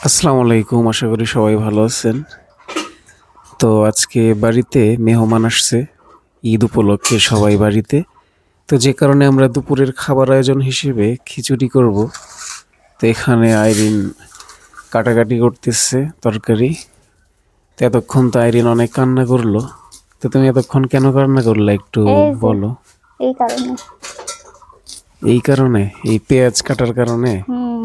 আসসালামু আলাইকুম, আশা করি সবাই ভালো আছেন। তো আজকে বাড়িতে মেহমান আসছে, ঈদ উপলক্ষে সবাই বাড়িতে। তো যে কারণে আমরা দুপুরের খাবার আয়োজন হিসেবে খিচুড়ি করব। তো এখানে আইরিন কাটাকাটি করতেছে তরকারি। তো এতক্ষণ তো আইরিন অনেক কান্না করলো। তো তুমি এতক্ষণ কেন কান্না করলে একটু এই যে বলো। এই কারণে। এই কারণে, এই পেঁয়াজ কাটার কারণে? হুম।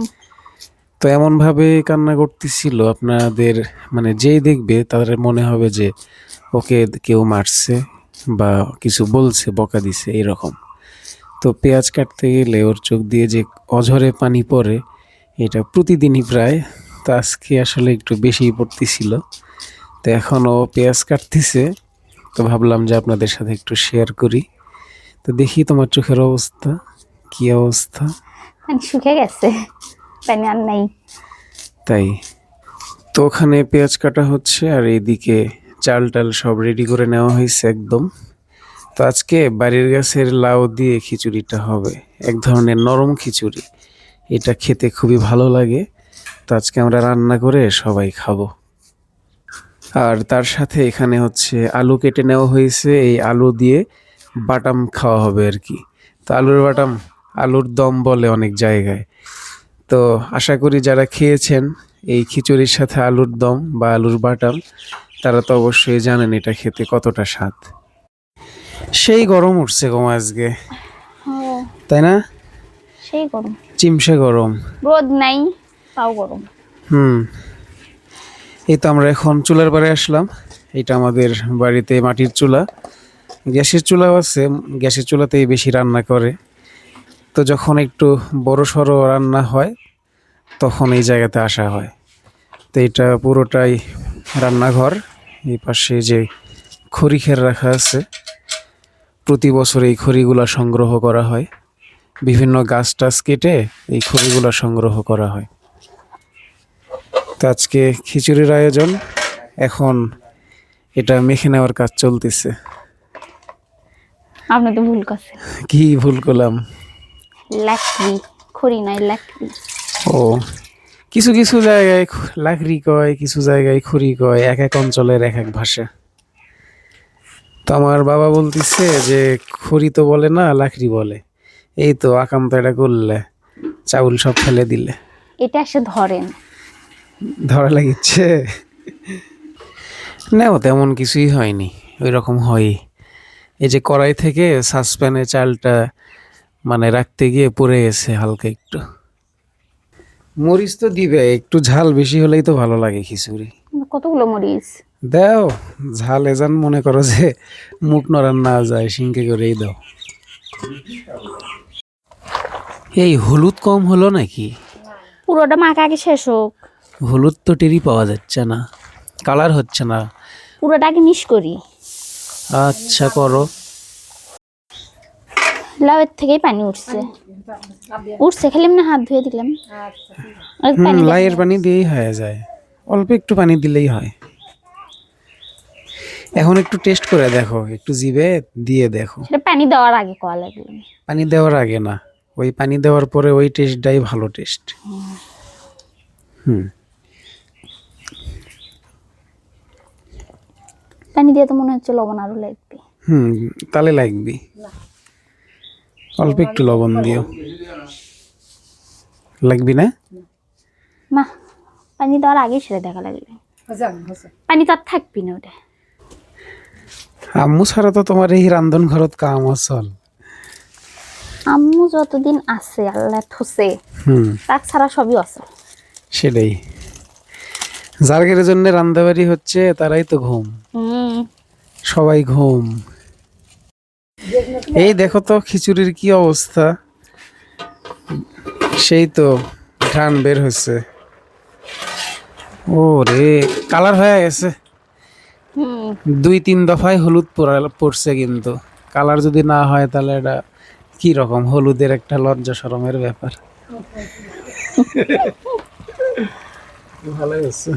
তো এমন ভাবে কান্না করতেছিল আপনাদের, মানে যেই দেখবে তাদের মনে হবে যে ওকে কেউ মারছে বা কিছু বলছে, বকা দিছে এরকম। তো পেঁয়াজ কাটতে গেলে ওর চোখ দিয়ে যে অঝরে পানি পড়ে, এটা প্রতিদিনই প্রায়। তো আজকে আসলে একটু বেশিই পড়তেছিল। তো এখন ও পেঁয়াজ কাটতেছে, তো ভাবলাম যে আপনাদের সাথে একটু শেয়ার করি। তো দেখি তোমার চোখের অবস্থা, কি অবস্থা। পানি শুকিয়ে গেছে, পানি আর নাই। তাই? তো ওখানে পেঁয়াজ কাটা হচ্ছে আর এইদিকে চাল টাল সব রেডি করে নেওয়া হয়েছে একদম। তো আজকে বাড়ির গাছের লাউ দিয়ে খিচুড়িটা হবে, এক ধরনের নরম খিচুড়ি। এটা খেতে খুবই ভালো লাগে। তো আজকে আমরা রান্না করে সবাই খাবো। আর তার সাথে এখানে হচ্ছে আলু কেটে নেওয়া হয়েছে, এই আলু দিয়ে বাটাম খাওয়া হবে আর কি। তো আলুর বাটাম, আলুর দম বলে অনেক জায়গায়। তো আশা করি যারা খেয়েছেন এই খিচুড়ির সাথে আলুর দম বা আলুর বাটাম, তারা তো অবশ্যই জানেন এটা খেতে কতটা স্বাদ। সেই গরম উঠছে গো আজকে, ও, তাই না? সেই গরম। চিমসে গরম। রোদ নাই, তাও গরম। হুম। এই তো আমরা এখন চুলার পাড়ে আসলাম। এটা আমাদের বাড়িতে মাটির চুলা, গ্যাসের চুলাও আছে। গ্যাসের চুলাতেই বেশি রান্না করে। তো যখন একটু বড় সড়ো রান্না হয় তখন এই জায়গাতে আসা হয়। তো এটা পুরোটাই রান্নাঘর। এই পাশে যে খড়ি খের রাখা আছে, প্রতি বছর এই খড়িগুলা সংগ্রহ করা হয়। বিভিন্ন গাছ টাছ কেটে এই খড়িগুলা সংগ্রহ করা হয়। তো আজকে খিচুড়ির আয়োজন। এখন এটা মেখে নেওয়ার কাজ চলতেছে। আপনি তো ভুল করছেন। কি ভুল করলাম? লাকড়ি, খড়ি নাই, লাকড়ি। ও, কিছু কিছু জায়গায় লাকড়ি কয়, কিছু জায়গায় খড়ি কয়, এক এক অঞ্চলের এক এক ভাষা। তো আমার বাবা বলতেছে যে খড়ি তো বলে না, লাকড়ি বলে। এই তো আকাম তো এটা করলে, চাউল সব ফেলে দিলে। এটা এসে ধরেন। ধরা লাগিচ্ছে? না, তেমন কিছুই হয়নি, ওই রকম হয়। এই যে কড়াই থেকে সাসপ্যানে চালটা মানে রাখতে গিয়ে পড়ে গেছে হালকা একটু। মরিচ তো দিবে, একটু ঝাল বেশি হলেই তো ভালো লাগে খিচুড়ি। কতগুলো মরিচ? দাও, ঝাল এজান মনে করো যে মুখ নড়ান না যায়, সিংকে করেই দাও। এই হলুদ কম হলো নাকি? পুরোটা মাখা আগে শেষ হোক। হলুদ তো টেরই পাওয়া যাচ্ছে না, কালার হচ্ছে না। পুরোটা আগে মিশ করি। আচ্ছা করো। লাউয়ের থেকেই পানি উঠছে, উঠছে খালি না হাত ধুয়ে দিলাম। আর পানি লাইয়ের দেখো। পানি দিয়েই হয়ে যায়, অল্প একটু পানি দিলেই হয়। এখন একটু টেস্ট করে দেখো, একটু জিভে দিয়ে দেখো। সেটা পানি দেওয়ার আগে কয়া লাগলো। পানি দেওয়ার আগে না, ওই পানি দেওয়ার পরে ওই টেস্টটাই ভালো টেস্ট। হুম। পানি দিয়ে তো মনে হচ্ছে লবণ আরো লাগবে। হুম, তাহলে লাগবে। অল্প একটু লবণ দিও। লাগবি না? মা, পানি দেওয়ার আগে সেটা দেখা লাগবে। পানি তো আর থাকবি না ওটা। আম্মু ছাড়া তো তোমার এই রান্ধন ঘরত কাম আসল। আম্মু যতদিন আছে আল্লাহ থসে, তাক ছাড়া সবই আছে। সেটাই, যার জন্য রান্দাবাড়ি হচ্ছে তারাই তো ঘুম, সবাই ঘুম। এই দেখো তো খিচুড়ির কি অবস্থা, সেই তো ঘ্রাণ বের হচ্ছে। ও রে, কালার হয়ে গেছে। 2-3 দফায় হলুদ পড়ছে, কিন্তু কালার যদি না হয় তাহলে এটা কি রকম, হলুদের একটা লজ্জা শরমের ব্যাপার। ভালো হচ্ছে।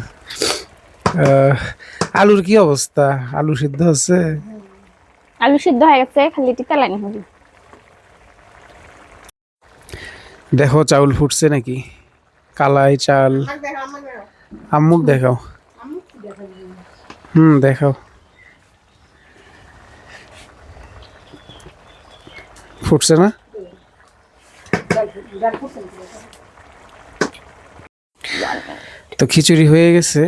আলুর কি অবস্থা? আলু সিদ্ধ হচ্ছে? আলু সিদ্ধ হয়ে গেছে, খালি টিকা লাইন হবে। দেখো চাউল ফুটছে নাকি, কালাই চাল। আম্মুক দেখাও। দেখাও। ফুটছে না? তো খিচুড়ি হয়ে গেছে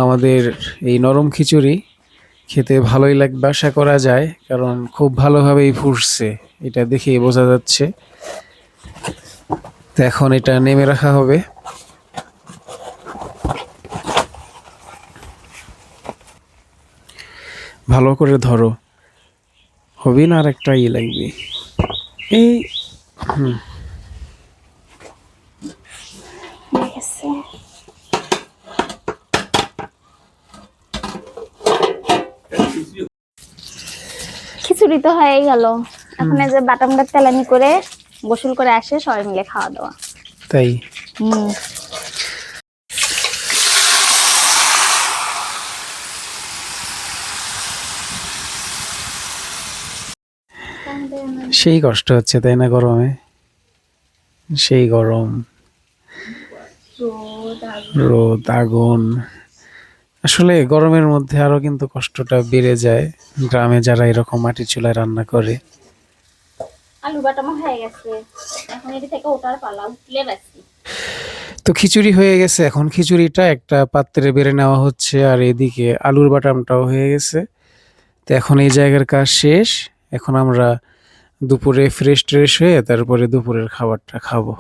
আমাদের। এই নরম খিচুড়ি খেতে ভালোই লাগবে আশা করা যায়, কারণ খুব ভালোভাবেই ফুটছে, এটা দেখেই বোঝা যাচ্ছে। তো এখন এটা নেমে রাখা হবে। ভালো করে ধরো, হবে না আর একটা লাগবে। এই গেছে। খিচুড়ি তো হয়ে গেল, এখন এই যে বাটামটা তেলানি করে গোসল করে আসে সবাই মিলে খাওয়া দাওয়া। তাই হুম। সেই কষ্ট হচ্ছে তাই না গরমে? সেই গরম, রোদ, আগুন। আসলে গরমের মধ্যে আরো কিন্তু কষ্টটা বেড়ে যায় গ্রামে যারা এরকম মাটির চুলায় রান্না করে। আলু বাটামা হয়ে গেছে, এখন এটি থেকে ওটার পালা, উঠলে বাসি। তো খিচুড়ি হয়ে গেছে, এখন খিচুড়িটা একটা পাত্রে বেড়ে নেওয়া হচ্ছে, আর এদিকে আলুর বাটামটাও হয়ে গেছে। তো এখন এই জায়গার কাজ শেষ, এখন আমরা দুপুরে ফ্রেশ ট্রেশ হয়ে তারপরে দুপুরের খাবারটা খাবো।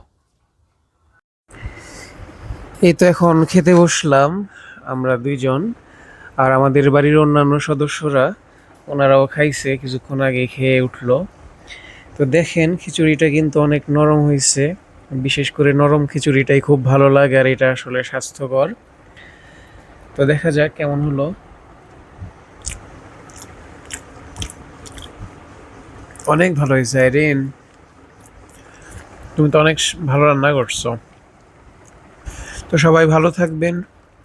এই তো এখন খেতে বসলাম আমরা দুইজন, আর আমাদের বাড়ির অন্যান্য সদস্যরা ওনারাও খাইছে, কিছুক্ষণ আগে খেয়ে উঠলো। তো দেখেন খিচুড়িটা কিন্তু অনেক নরম হয়েছে, বিশেষ করে নরম খিচুড়িটাই খুব ভালো লাগে, আর এটা আসলে স্বাস্থ্যকর। তো দেখা যাক কেমন হলো। অনেক ভালো হয়েছে আইরিন, তুমি তো অনেক ভালো রান্না করছো। তো সবাই ভালো থাকবেন,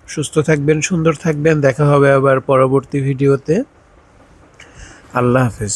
সুস্থ থাকবেন, সুন্দর থাকবেন। দেখা হবে আবার পরবর্তী ভিডিওতে। আল্লাহ হাফেজ।